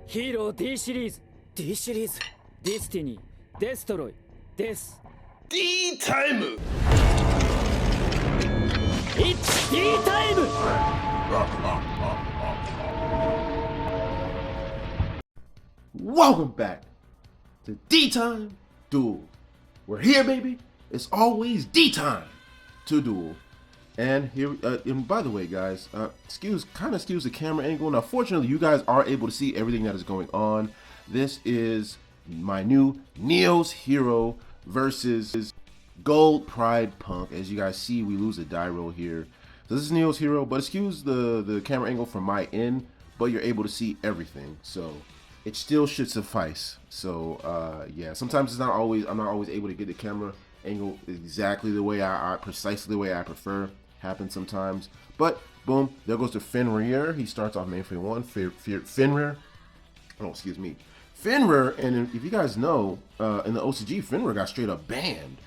ヒーロー D シリーズ D シリーズディスティニーデストロイです。 D タイム It's D タイム。 Welcome back to D Time Duel. We're here, baby. It's always D time to duel. And here, and by the way, guys, excuse the camera angle. Now, fortunately, you guys are able to see everything that is going on. This is my new Neo's Hero versus Gold Pride Punk. As you guys see, we lose a die roll here. So this is Neo's Hero, but excuse the camera angle from my end, but you're able to see everything, so it still should suffice. So yeah, sometimes I'm not always able to get the camera angle exactly the way precisely the way I prefer. Happens sometimes, but boom, there goes to Fenrir. He starts off mainframe 1, Fenrir. Oh, excuse me, Fenrir. And if you guys know, in the OCG, Fenrir got straight up banned.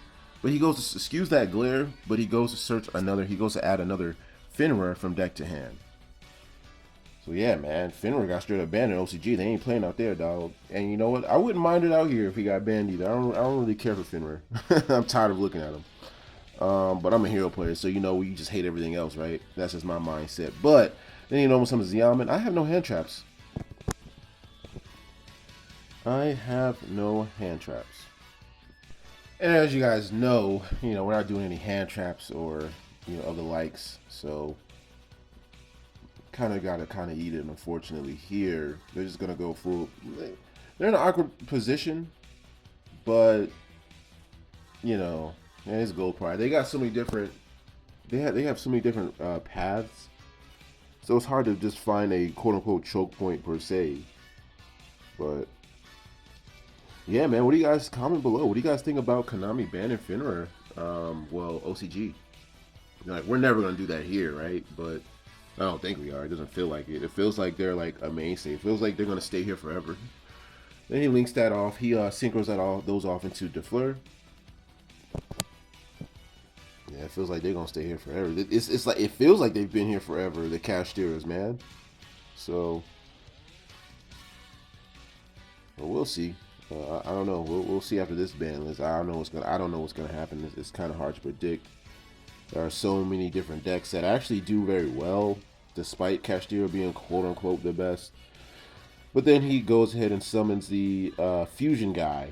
But he goes to, excuse that glare, but he goes to search another, he goes to add another Fenrir from deck to hand. So yeah, man, Fenrir got straight up banned in OCG. They ain't playing out there, dog. And you know what? I wouldn't mind it out here if he got banned either. I don't really care for Fenrir. I'm tired of looking at him. But I'm a hero player, so you know, we just hate everything else, right? That's just my mindset. But then you know, when someone's Yaman, I have no hand traps. I have no hand traps. And as you guys know, you know, we're not doing any hand traps or, you know, other likes. So gotta eat it. Unfortunately, here they're just gonna go full. They're in an awkward position, but you know, it's Gold Pride. They got so many different. They have so many different paths, so it's hard to just find a quote unquote choke point per se. But yeah, man, what do you guys comment below? What do you guys think about Konami banning Fenrir? Well, OCG. Like, we're never gonna do that here, right? But I don't think we are. It doesn't feel like it. It feels like they're like a mainstay. It feels like they're gonna stay here forever. Then he links that off. He synchros those off into Defleur. Yeah, it feels like they're gonna stay here forever. It's like, it feels like they've been here forever. The cash steerers, man. So, well, we'll see. I don't know. We'll see after this ban list. I don't know what's gonna happen. It's kind of hard to predict. There are so many different decks that actually do very well, despite Castillo being quote unquote the best. But then he goes ahead and summons the fusion guy.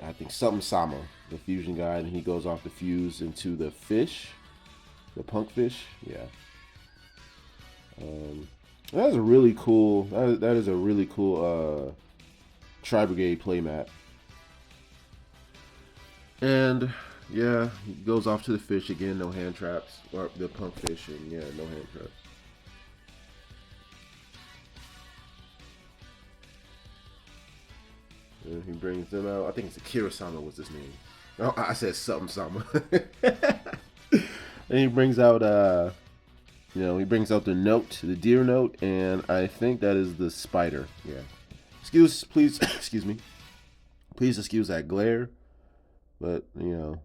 I think something Sama, the fusion guy, and he goes off to fuse into the fish, the punk fish. Yeah. That is a really cool. That is a really cool. Tri Brigade playmat. And yeah, he goes off to the fish again, no hand traps, or the punk fish, and yeah, no hand traps. And he brings them out. I think it's Akira Sama was his name. Oh, I said something Sama. And he brings out you know, he brings out the note, the deer note, and I think that is the spider. Yeah. Please, excuse me. Please excuse that glare. But, you know.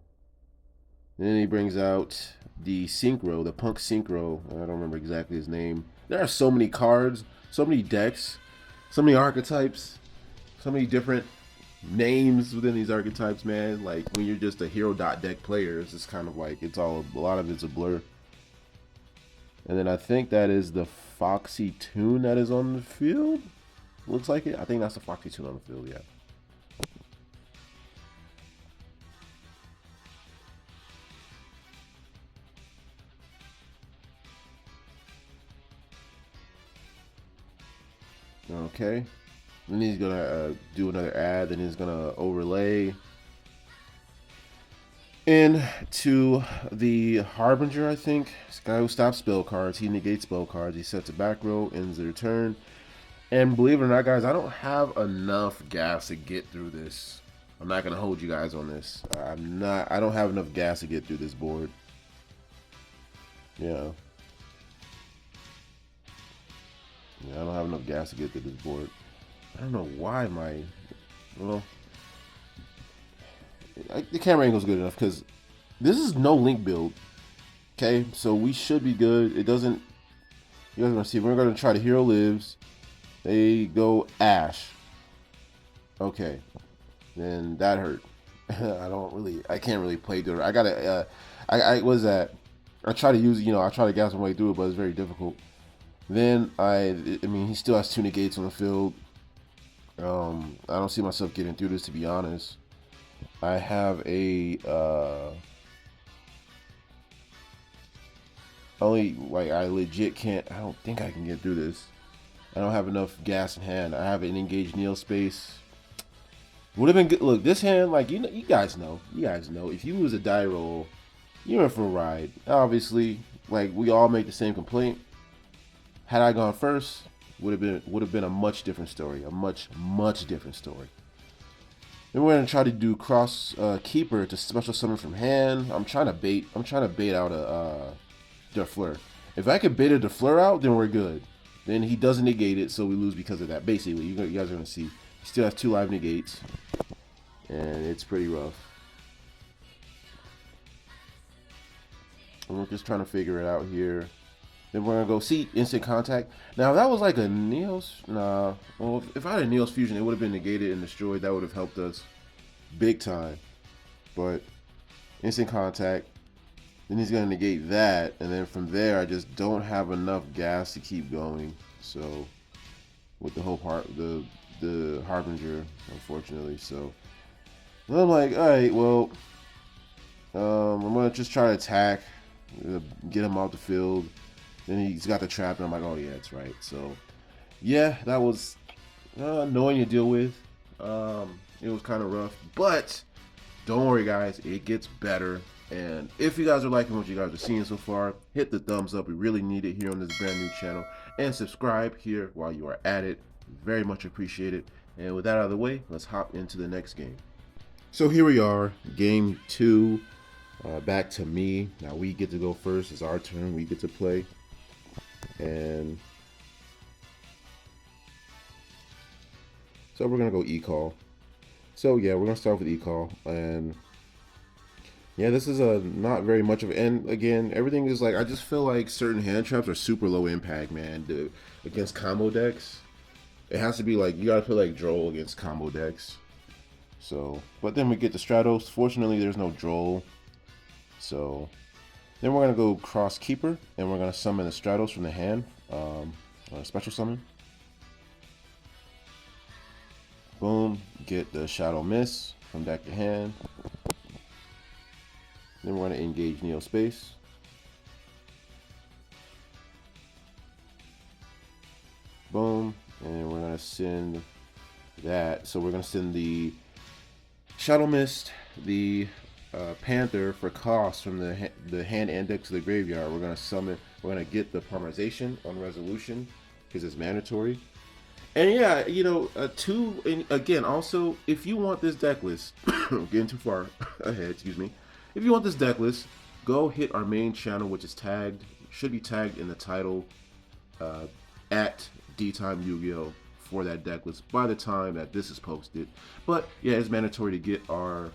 Then he brings out the Synchro, the Punk Synchro. I don't remember exactly his name. There are so many cards, so many decks, so many archetypes, so many different names within these archetypes, man. Like, when you're just a hero.deck player, it's just kind of like, a lot of it's a blur. And then I think that is the Foxy Tune that is on the field. Looks like it. I think that's the Foxy Tune on the field, yeah. Okay. Then he's gonna do another ad. Then he's gonna overlay into the Harbinger, I think. This guy who stops spell cards. He negates spell cards. He sets a back row, ends the return. And believe it or not, guys, I don't have enough gas to get through this. I'm not gonna hold you guys on this. I don't have enough gas to get through this board. Yeah. Yeah, I don't have enough gas to get through this board. I don't know why well, the camera angle's good enough because this is no link build. Okay, so we should be good. It doesn't. You guys want to see? We're gonna try to Hero Lives. They go Ash. Okay, then that hurt. I can't really play through it. I gotta, I was that. I try to use, I try to gas my way through it, but it's very difficult. Then I mean, he still has 2 negates on the field. I don't see myself getting through this, to be honest. I have a, I legit can't, I don't think I can get through this. I don't have enough gas in hand. I have an engaged Neil space. Would have been good. Look, this hand, like, you guys know. If you lose a die roll, you're in for a ride. Obviously, like, we all make the same complaint. Had I gone first, would have been a much different story. A much different story. Then we're gonna try to do cross keeper to special summon from hand. I'm trying to bait out a Defleur. If I could bait a Defleur out, then we're good. Then he doesn't negate it, so we lose because of that. Basically, you guys are gonna see. He still has 2 live negates, and it's pretty rough. And we're just trying to figure it out here. Then we're gonna go see instant contact. Now if that was like a Neos, nah. Well, if I had a Neos fusion, it would have been negated and destroyed. That would have helped us big time. But instant contact. Then he's gonna negate that, and then from there, I just don't have enough gas to keep going. So with the whole part, the Harbinger, unfortunately. So and I'm like, all right, well, I'm gonna just try to attack, get him off the field. Then he's got the trap, and I'm like, oh yeah, that's right. So yeah, that was annoying to deal with. It was kind of rough, but don't worry, guys, it gets better. And if you guys are liking what you guys are seeing so far, hit the thumbs up. We really need it here on this brand new channel, and subscribe here while you are at it. Very much appreciated. And with that out of the way, let's hop into the next game. So here we are, game 2. Back to me. Now we get to go first. It's our turn. We get to play. And so we're gonna go E-Call. So yeah, we're gonna start with E-Call. And yeah, this is not very much of, and again, everything is like, I just feel like certain hand traps are super low impact, man. Against combo decks, it has to be like, you gotta play like Droll against combo decks. So, but then we get the Stratos. Fortunately, there's no Droll. So then we're gonna go cross keeper, and we're gonna summon the Stratos from the hand. Special summon. Boom. Get the Shadow Miss from deck to hand. Then we're going to engage Neo Space. Boom. And we're going to send that. So we're going to send the Shadow Mist, the Panther for cost from the hand index to the graveyard. We're going to summon, we're going to get the Polymerization on resolution because it's mandatory. And yeah, and again, also, if you want this deck list, getting too far ahead, excuse me. If you want this deck list, go hit our main channel, which is tagged, should be tagged in the title, at D-Time Yu-Gi-Oh! For that deck list by the time that this is posted. But yeah, it's mandatory to get our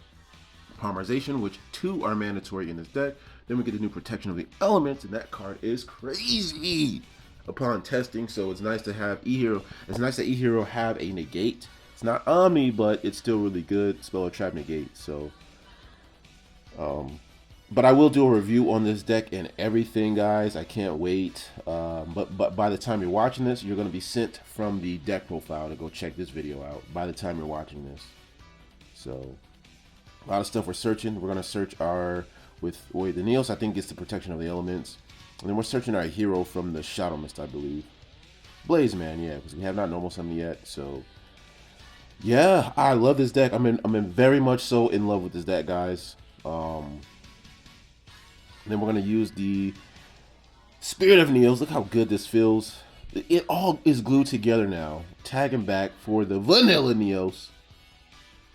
Polymerization, which 2 are mandatory in this deck. Then we get the new Protection of the Elements, and that card is crazy upon testing. So it's nice to have E-Hero. It's nice that E-Hero have a negate. It's not Omni, but it's still really good. Spell or trap negate. So but I will do a review on this deck and everything, guys. I can't wait. But by the time you're watching this, you're going to be sent from the deck profile to go check this video out by the time you're watching this. So a lot of stuff we're searching. We're going to search with the Neos, I think, gets the Protection of the Elements. And then we're searching our hero from the Shadow Mist, I believe. Blaze Man, yeah, because we have not normal summoned yet. So yeah, I love this deck. I'm in very much so in love with this deck, guys. Then we're going to use the Spirit of Neos. Look how good this feels. It all is glued together now. Tagging back for the Vanilla Neos.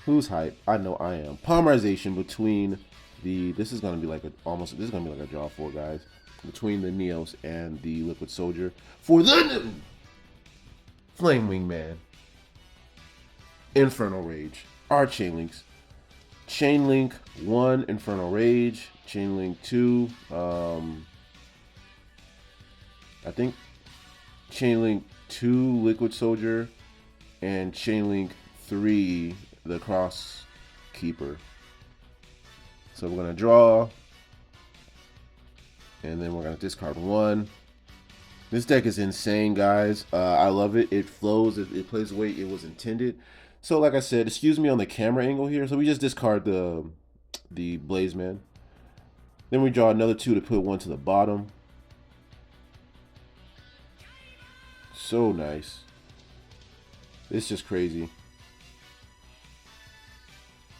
Who's hype? I know I am. Polymerization between this is going to be like this is going to be like a draw 4, guys. Between the Neos and the Liquid Soldier for the Flame Wing Man. Infernal Rage. Our Chain Links. Chain Link 1, Infernal Rage. Chain Link 2, I think Chain Link 2 Liquid Soldier, and Chain Link 3 the Cross Keeper. So we're gonna draw, and then we're gonna discard 1. This deck is insane, guys. I love it. It flows. It plays the way it was intended. So like I said, excuse me on the camera angle here. So we just discard the Blaze Man. Then we draw another 2 to put 1 to the bottom. So nice. It's just crazy.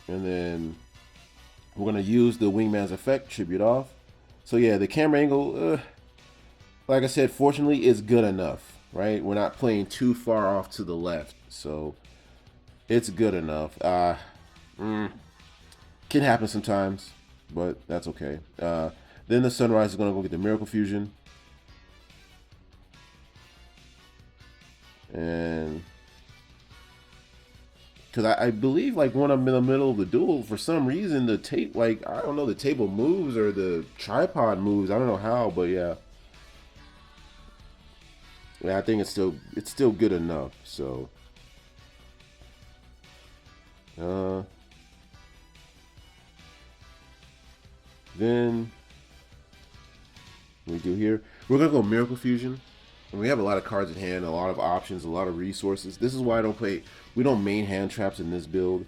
And then we're going to use the Wingman's effect, tribute off. So yeah, the camera angle, like I said, fortunately, is good enough, right? We're not playing too far off to the left. So it's good enough. Can happen sometimes, but that's okay. Then the Sunrise is going to go get the Miracle Fusion. And because I believe, like, when I'm in the middle of the duel, for some reason the tape, like, I don't know, the table moves or the tripod moves. I don't know how, but yeah. Yeah, I think it's still good enough. So then we do here, we're gonna go Miracle Fusion, and we have a lot of cards at hand, a lot of options, a lot of resources. This is why we don't main hand traps in this build.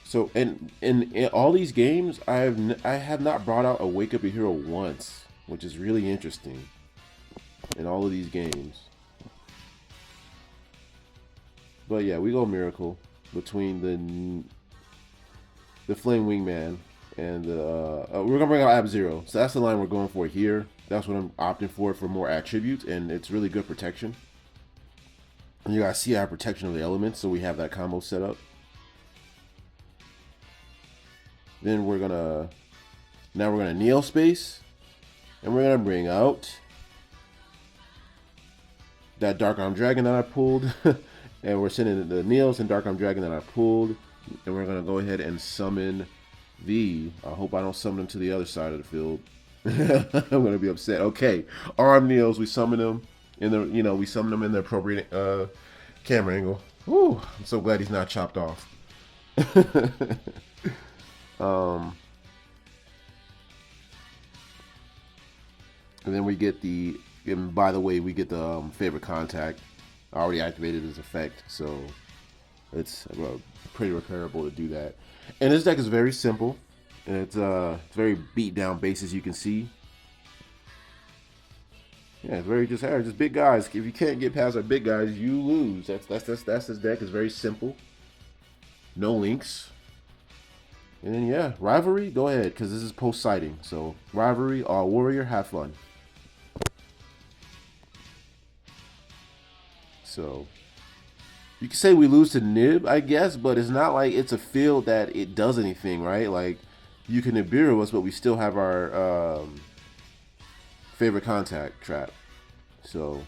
So in all these games, I have not brought out a Wake Up a Hero once, which is really interesting in all of these games. But yeah, we go Miracle between the Flame Wingman and we're gonna bring out Ab-Zero. So that's the line we're going for here. That's what I'm opting for more attributes, and it's really good protection. And you guys see our protection of the elements, so we have that combo set up. Then we're gonna Neo Space, and we're gonna bring out that Dark Arm Dragon that I pulled, and we're sending the Neos and Dark Arm Dragon that I pulled, and we're gonna go ahead and summon I hope I don't summon them to the other side of the field. I'm gonna be upset. Okay, Arm Neos, we summon them in the we summon them in the appropriate camera angle. Woo! I'm so glad he's not chopped off. And then we get and by the way, we get the favorite contact. I already activated his effect, so it's pretty repairable to do that. And this deck is very simple. And it's very beat down base, as you can see. Yeah, it's very just big guys. If you can't get past our big guys, you lose. That's this deck. It's very simple. No links. And then yeah, Rivalry, go ahead, because this is post sighting. So Rivalry, all warrior, have fun. So you can say we lose to Nib, I guess, but it's not like it's a field that it does anything, right? Like, you can Nibiru us, but we still have our favorite contact trap. So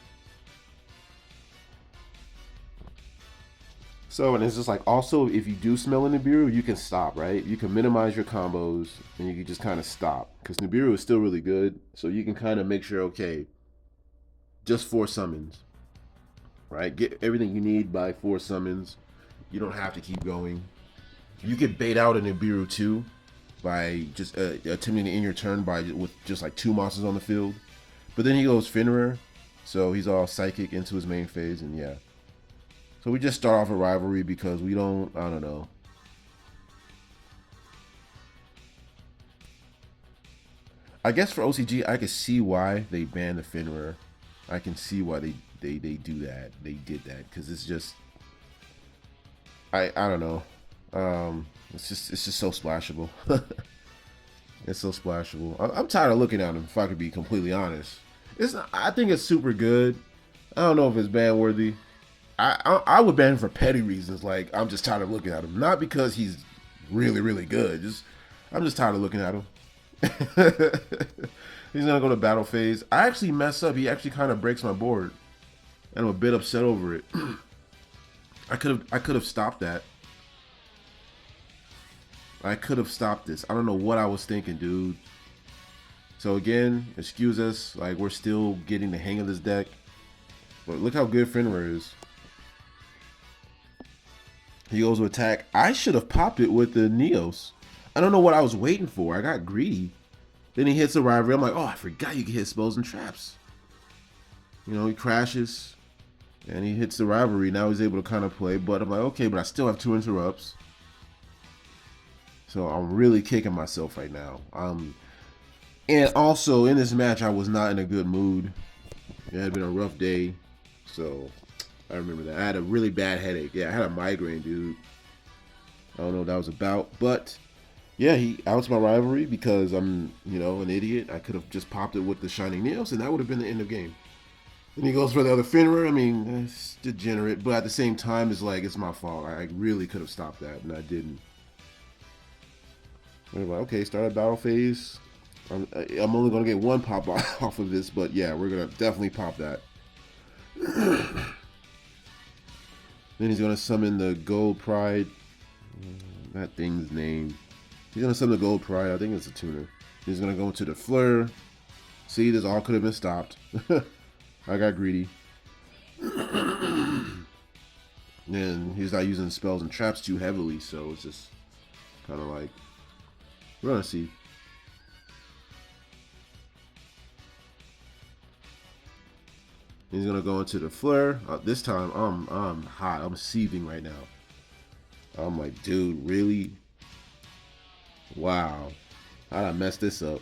and it's just like, also, if you do smell a Nibiru, you can stop, right? You can minimize your combos, and you can just kind of stop. Because Nibiru is still really good, so you can kind of make sure, okay, just 4 summons. Right, get everything you need by 4 summons. You don't have to keep going. You could bait out a Nibiru too by just attempting to end your turn with just like 2 monsters on the field. But then he goes Fenrir, so he's all psychic into his main phase, and yeah. So we just start off a Rivalry because we don't, I don't know. I guess for OCG, I could see why they banned the Fenrir. I can see why they do that. They did that because it's just, I don't know. It's just so splashable. It's so splashable. I'm tired of looking at him, if I could be completely honest. I think it's super good. I don't know if it's ban worthy. I would ban him for petty reasons. Like, I'm just tired of looking at him, not because he's really, really good. I'm just tired of looking at him. He's gonna go to battle phase. I actually mess up. He actually kind of breaks my board, and I'm a bit upset over it. I could have stopped that. I could have stopped this. I don't know what I was thinking, dude. So again, excuse us. Like, we're still getting the hang of this deck. But look how good Fenrir is. He goes to attack. I should have popped it with the Neos. I don't know what I was waiting for. I got greedy. Then he hits the rivalry. I'm like, oh, I forgot you can hit spells and traps. You know, he crashes. And he hits the rivalry. Now he's able to kind of play. But I'm like, okay, but I still have 2 interrupts. So I'm really kicking myself right now. And also, in this match, I was not in a good mood. It had been a rough day. So I remember that. I had a really bad headache. Yeah, I had a migraine, dude. I don't know what that was about. But, yeah, he outs my rivalry because I'm, you know, an idiot. I could have just popped it with the Shining Nails, and that would have been the end of the game. And he goes for the other Fenrir. I mean, it's degenerate. But at the same time, it's like, it's my fault. I really could have stopped that, and I didn't. I'm like, okay, start a battle phase. I'm only going to get 1 pop off of this, but yeah, we're going to definitely pop that. Then he's going to summon the Gold Pride. That thing's name. He's going to summon the Gold Pride. I think it's a tuner. He's going to go into the Fleur. See, this all could have been stopped. I got greedy. And he's not using spells and traps too heavily, so it's just kind of like, we're going to see. He's gonna go into the Fleur. This time, I'm hot. I'm seething right now. I'm like, dude, really? Wow, how'd I mess this up?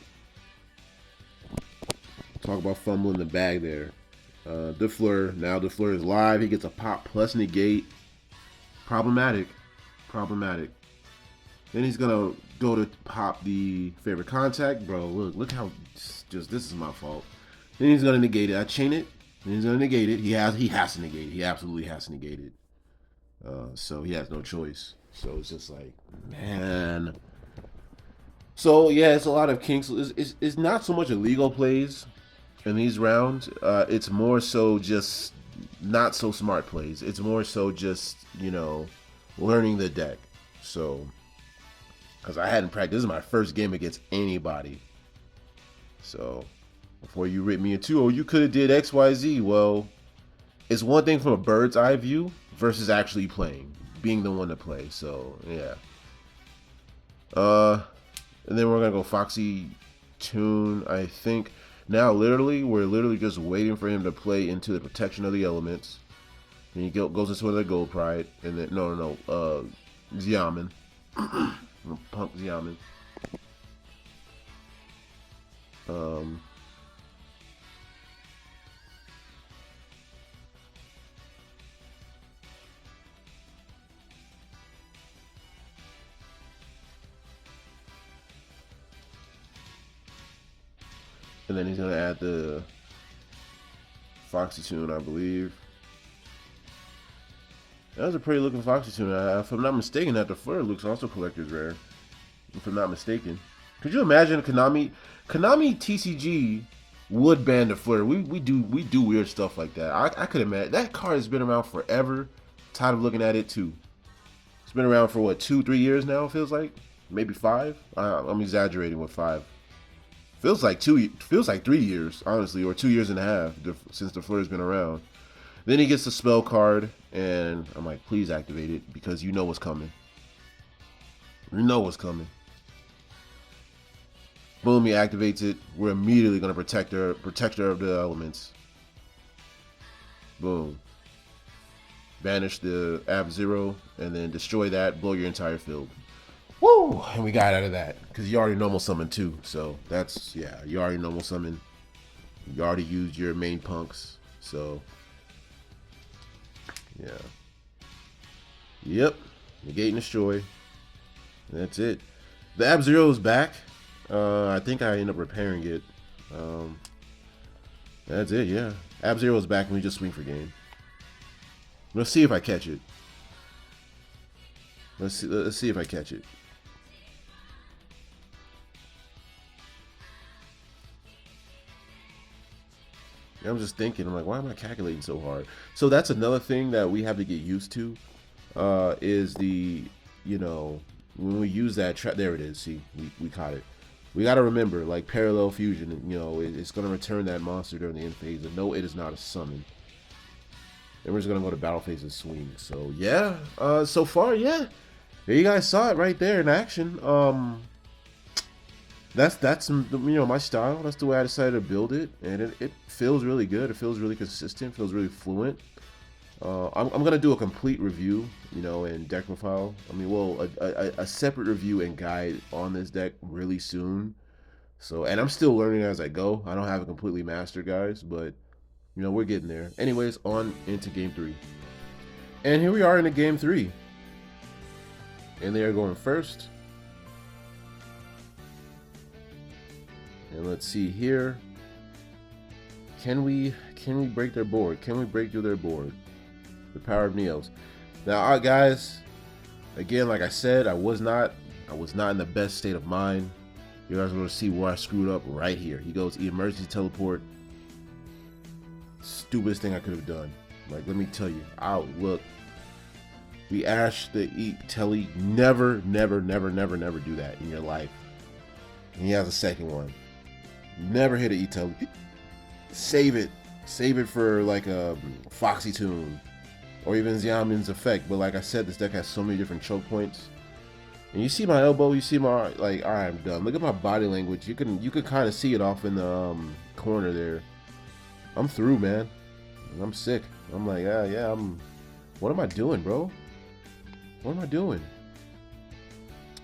Talk about fumbling the bag there. The Fleur. Now the Fleur is live. He gets a pop plus negate. Problematic. Problematic. Then he's gonna go to pop the favorite contact, bro. Look how just this is my fault. Then he's gonna negate it. I chain it. And he's gonna negate it. He has to negate it. He absolutely has to negate it. So he has no choice. So it's just like, man. So yeah, it's a lot of kinks. It's not so much illegal plays in these rounds. It's more so just not so smart plays. It's more so just, you know, learning the deck. So, because I hadn't practiced, this is my first game against anybody. So before you rip me into, oh, you could have did X, Y, Z. Well, it's one thing from a bird's eye view versus actually playing, being the one to play. So yeah. And then we're gonna go Foxy Tune. I think now we're literally just waiting for him to play into the protection of the elements. And he goes into another Gold Pride, and then Xiamen, punk Xiamen. And then he's gonna add the Foxy Tune, I believe. That was a pretty looking Foxy Tune. If I'm not mistaken, that the Fleur looks also collector's rare. If I'm not mistaken. Could you imagine Konami TCG would ban the Fleur? We do weird stuff like that. I could imagine. That card has been around forever. Tired of looking at it too. It's been around for what, 2-3 years now, it feels like? Maybe 5? I'm exaggerating with 5. Feels like 3 years, honestly, or 2 years and a half since the Fleur's been around. Then he gets the spell card, and I'm like, please activate it, because you know what's coming. You know what's coming. Boom, he activates it. We're immediately going to protect her of the elements. Boom. Banish the Ab-Zero, and then destroy that, blow your entire field. Woo! And we got out of that, because you already normal summon too. So that's, yeah, you already normal summon. You already used your main punks. So, yeah. Yep. Negate and destroy. That's it. The Ab-Zero is back. I think I end up repairing it. That's it, yeah. Ab-Zero is back and we just swing for game. Let's see if I catch it. Let's see if I catch it. I'm just thinking, I'm like, why am I calculating so hard? So that's another thing that we have to get used to, is the, you know, when we use that trap, there it is, see, we caught it. We got to remember, like, parallel fusion, you know, it's going to return that monster during the end phase, and no, it is not a summon. And we're just gonna go to battle phases swing. So yeah, so far, yeah. There you guys saw it right there in action. That's you know, my style. That's the way I decided to build it, and it feels really good. It feels really consistent. Feels really fluent. I'm gonna do a complete review, you know, in deck profile. I mean, well, a separate review and guide on this deck really soon. So, and I'm still learning as I go. I don't have it completely mastered, guys, but you know, we're getting there. Anyways, on into game 3, and here we are in the game 3, and they are going first. And let's see here. Can we break their board? Can we break through their board? The power of Neos. Now, guys, again, like I said, I was not in the best state of mind. You guys are going to see where I screwed up right here. He goes emergency teleport. Stupidest thing I could have done. Like, let me tell you. Look. We ash the eat telly. Never do that in your life. And he has a second one. Never hit an eat telly. Save it. Save it for like a Foxy Tune. Or even Xiaomin's effect. But like I said, this deck has so many different choke points. And you see my elbow, you see my, like, alright, I'm done. Look at my body language. You can kind of see it off in the corner there. I'm through, man. I'm sick. I'm like, yeah, what am I doing, bro? What am I doing?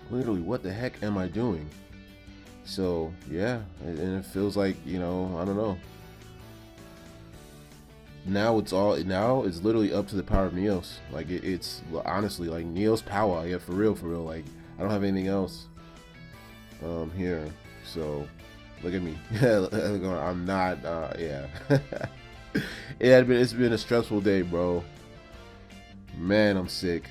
Literally, what the heck am I doing? So, yeah, and it feels like, you know, I don't know. Now it's literally up to the power of Neos. Like it's honestly like Neos power. Yeah, for real. Like I don't have anything else here. So look at me. I'm not. Yeah. It's been a stressful day, bro. Man, I'm sick.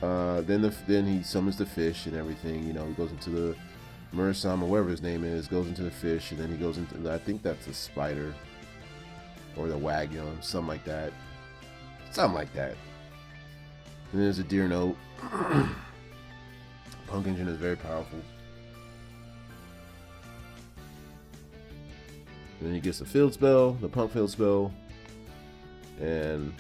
Then he summons the fish and everything. You know, he goes into the Mursam or whatever his name is. Goes into the fish and then he goes into. I think that's a spider. Or the wagon, something like that. Something like that. And there's a deer note. Punk Engine is very powerful. And then he gets the field spell, the punk field spell. And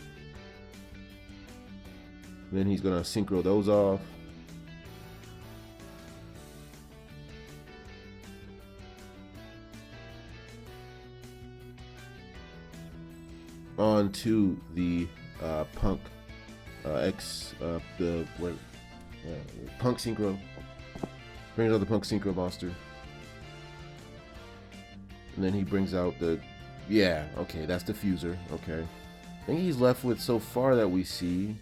then he's gonna synchro those off. On to the punk punk synchro. Brings out the punk synchro monster, and then he brings out the that's the fuser. Okay, I think he's left with so far that we see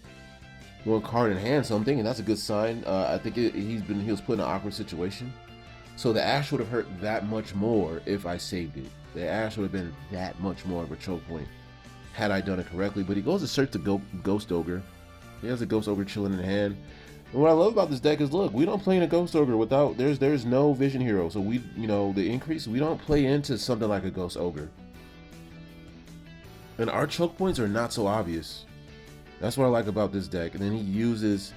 one card in hand. So I'm thinking that's a good sign. I think he was put in an awkward situation. So the ash would have hurt that much more if I saved it. The ash would have been that much more of a choke point had I done it correctly. But he goes to search the Ghost Ogre. He has a Ghost Ogre chilling in hand. And what I love about this deck is, look, we don't play in a Ghost Ogre without, there's no Vision Hero. So we, you know, the increase, we don't play into something like a Ghost Ogre. And our choke points are not so obvious. That's what I like about this deck. And then he uses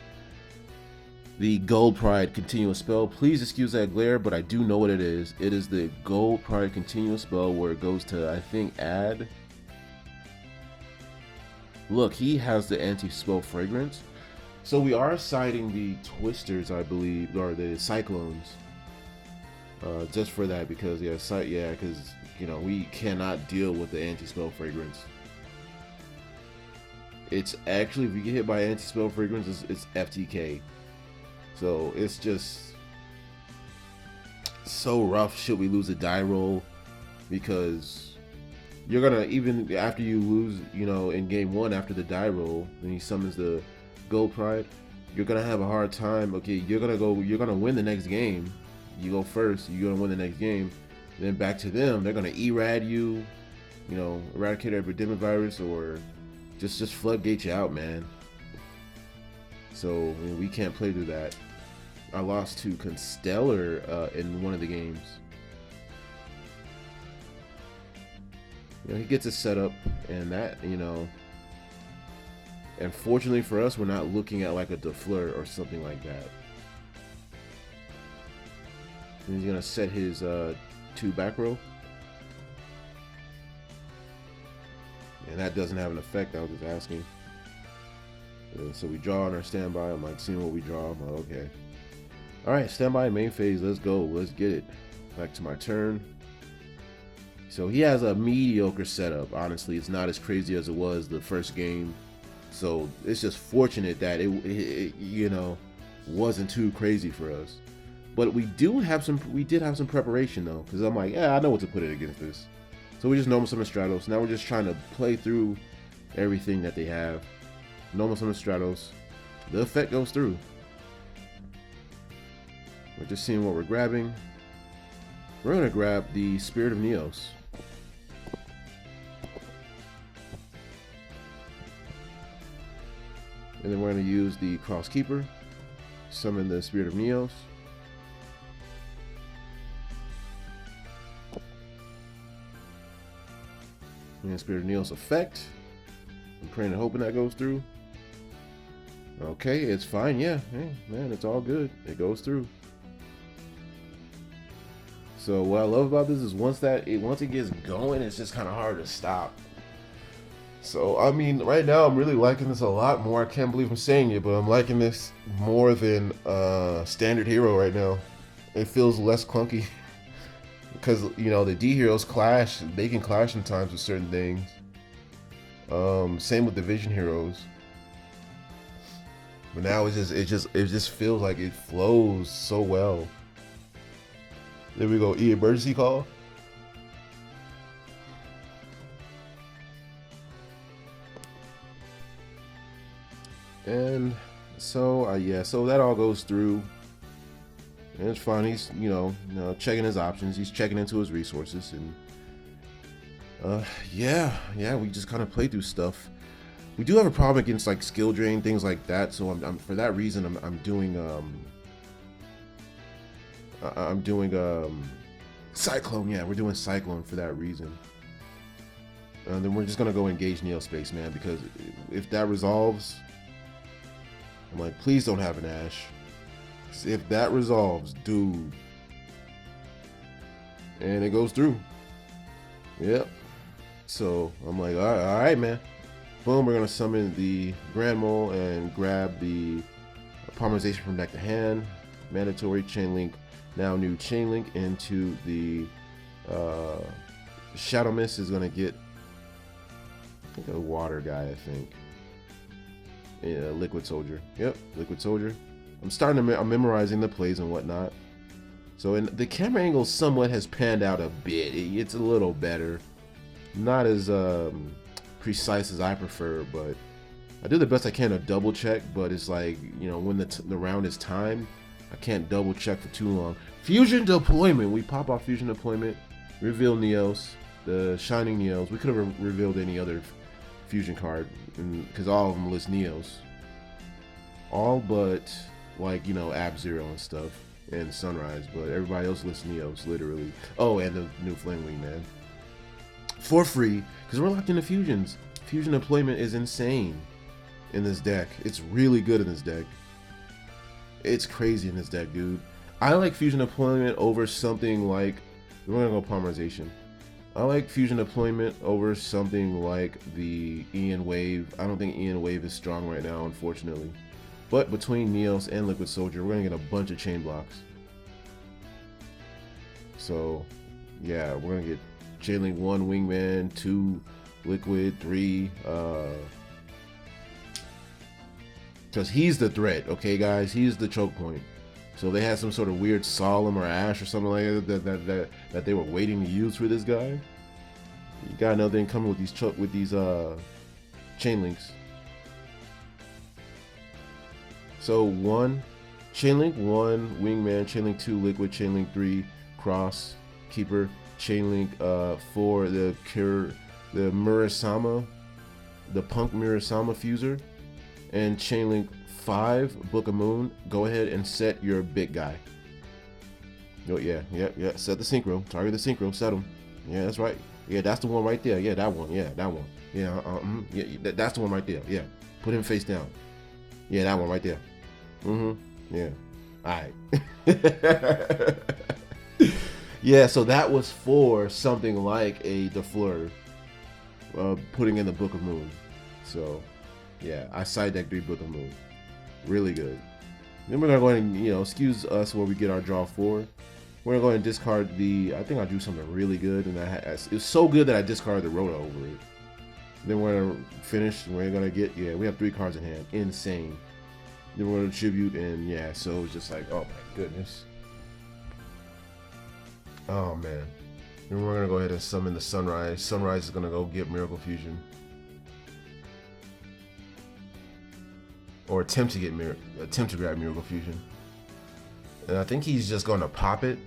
the Gold Pride continuous spell. Please excuse that glare, but I do know what it is. It is the Gold Pride continuous spell where it goes to, I think, add. Look, he has the anti-spell fragrance. So we are citing the Twisters, I believe, or the Cyclones. Just for that, because because you know, we cannot deal with the anti-spell fragrance. It's actually, if you get hit by anti-spell fragrance, it's FTK. So it's just so rough should we lose a die roll, because you're gonna, even after you lose, you know, in game 1 after the die roll, when he summons the Gold Pride, you're gonna have a hard time. Okay, you're gonna win the next game. You go first, you're gonna win the next game. Then back to them, they're gonna erad you, you know, eradicate a epidemic virus, or just floodgate you out, man. So I mean, we can't play through that. I lost to Constellar in one of the games. You know, he gets it set up, and that, you know, and fortunately for us, we're not looking at like a Defleur or something like that. And he's gonna set his 2 back row, And that doesn't have an effect. I was just asking. So we draw on our standby. I'm like seeing what we draw. I'm like, okay. All right, standby main phase. Let's go. Let's get it. Back to my turn. So he has a mediocre setup. Honestly, it's not as crazy as it was the first game. So it's just fortunate that it you know, wasn't too crazy for us. But we did have some preparation though, because I'm like, yeah, I know what to put it against this. So we just normal summon Stratos. Now we're just trying to play through everything that they have. Normal summon Stratos. The effect goes through. We're just seeing what we're grabbing. We're gonna grab the Spirit of Neos. And then we're going to use the Cross Keeper, summon the Spirit of Neos. And Spirit of Neos effect. I'm praying and hoping that goes through. Okay, it's fine. Yeah, hey, man, it's all good. It goes through. So what I love about this is once it gets going, it's just kind of hard to stop. So, I mean, right now I'm really liking this a lot more. I can't believe I'm saying it, but I'm liking this more than Standard Hero right now. It feels less clunky. Because, you know, the D heroes clash. They can clash sometimes with certain things. Same with the Vision heroes. But now it just feels like it flows so well. There we go, emergency call. And so yeah, so that all goes through, and it's fine. He's you know checking his options. He's checking into his resources, and yeah, we just kind of play through stuff. We do have a problem against like skill drain, things like that. So I'm for that reason I'm doing Cyclone. Yeah, we're doing Cyclone for that reason. And then we're just gonna go engage Neo Space, man, because if that resolves. I'm like, please don't have an Ash. If that resolves, dude. And it goes through. Yep. So I'm like, all right, man. Boom, we're gonna summon the Grand Mole and grab the Polymerization from deck to hand. Mandatory chain link. Now new chain link into the Shadow Mist is gonna get I think a water guy, I think. Yeah, Liquid Soldier. Yep, Liquid Soldier. I'm memorizing the plays and whatnot. So the camera angle somewhat has panned out a bit. It's a little better. Not as precise as I prefer, but I do the best I can to double check, but it's like, you know, when the round is timed, I can't double check for too long. Fusion deployment. We pop off fusion deployment, reveal Neos, the Shining Neos. We could have revealed any other fusion card because all of them list Neos. All but like, you know, Ab-Zero and stuff and Sunrise, but everybody else lists Neos, literally. Oh, and the new Flame Wing, man. For free, because we're locked into fusions. Fusion deployment is insane in this deck. It's really good in this deck. It's crazy in this deck, dude. I like fusion deployment over something like, we're gonna go Polymerization. I like fusion deployment over something like the Ian Wave. I don't think Ian Wave is strong right now, unfortunately. But between Neos and Liquid Soldier, we're gonna get a bunch of chain blocks. So yeah, we're gonna get Chainlink 1 Wingman, 2 Liquid, 3 because he's the threat, okay guys? He's the choke point. So they had some sort of weird Solemn or Ash or something like that they were waiting to use for this guy. You got another thing coming with these chain links. So 1 Chainlink 1 Wingman, Chainlink 2 Liquid, Chainlink 3 Cross Keeper, Chainlink 4 the Murasama, the Punk Murasama Fuser, and Chainlink 5 Book of Moon. Go ahead and set your big guy. Oh yeah. Set the synchro. Target the synchro. Set him. Yeah, that's right. Yeah, that's the one right there. Yeah, that one. Yeah, that one. Yeah, yeah, that's the one right there. Yeah, put him face down. Yeah, that one right there. Yeah. All right. Yeah, so that was for something like a DeFleur. putting in the Book of Moon. So yeah, I side deck 3 Book of Moon. Really good. Then we're gonna go ahead and, excuse us where we get our draw 4. We're gonna go ahead and discard the. I think I drew something really good, and it was so good that I discarded the Rhoda over it. Then we're gonna finish. We're gonna get. Yeah, we have 3 cards in hand. Insane. Then we're gonna tribute, and yeah, so it's just like, oh my goodness. Oh man. Then we're gonna go ahead and summon the Sunrise. Sunrise is gonna go get Miracle Fusion, or attempt to grab Miracle Fusion. And I think he's just gonna pop it.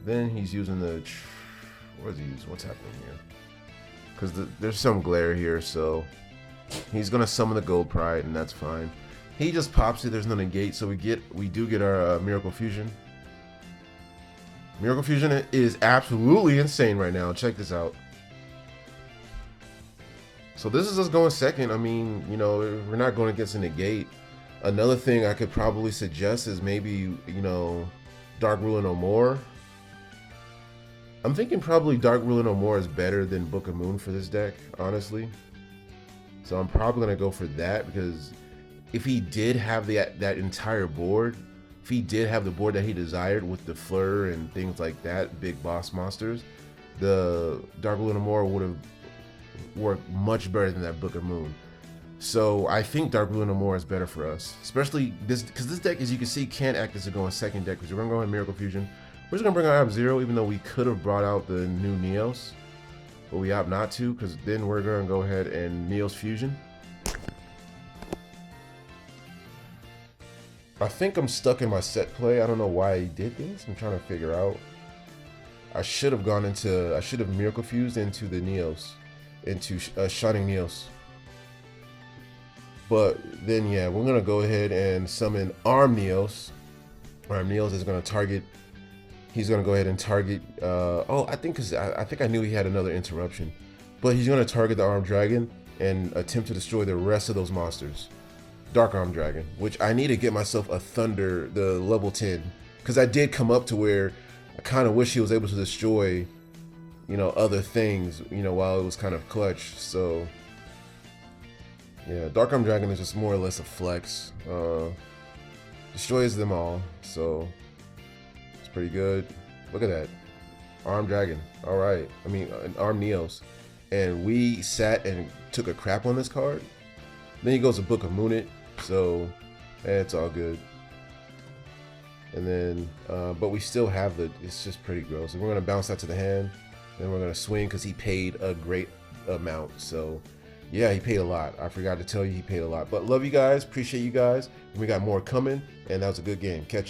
Then he's using the. What is he using? What's happening here? Because there's some glare here, so he's gonna summon the Gold Pride, and that's fine. He just pops it. There's no negate, so we do get our Miracle Fusion. Miracle Fusion is absolutely insane right now. Check this out. So this is us going second. I mean, we're not going against a negate. Another thing I could probably suggest is maybe, Dark Ruler No More. I'm thinking probably Dark Ruler No More is better than Book of Moon for this deck, honestly. So I'm probably going to go for that, because if he did have that entire board, if he did have the board that he desired with the Fleur and things like that, big boss monsters, the Dark Ruler No More would have worked much better than that Book of Moon. So I think Dark Ruler No More is better for us, especially this, because this deck, as you can see, can't act as a going second deck, because we're going to go in Miracle Fusion. We're just going to bring out Ab-Zero, even though we could have brought out the new Neos, but we opt not to, because then we're going to go ahead and Neos Fusion. I think I'm stuck in my set play. I don't know why I did this. I'm trying to figure out. I should have Miracle Fused into the Neos, into Shining Neos. But then, yeah, we're gonna go ahead and summon Arm Neos. Arm Neos is gonna target. He's gonna go ahead and target. I think I knew he had another interruption, but he's gonna target the Arm Dragon and attempt to destroy the rest of those monsters. Dark Arm Dragon, which I need to get myself a Thunder, the level 10, because I did come up to where I kind of wish he was able to destroy, other things, while it was kind of clutch. So yeah, Dark Arm Dragon is just more or less a flex. Destroys them all, so it's pretty good. Look at that. Arm Dragon. All right. I mean, Arm Neos. And we sat and took a crap on this card. Then he goes to Book of Moon it, so it's all good. And then, but we still have it's just pretty gross. And we're going to bounce that to the hand. Then we're going to swing because he paid a great amount. So yeah, he paid a lot. I forgot to tell you he paid a lot. But love you guys. Appreciate you guys. And we got more coming. And that was a good game. Catch you.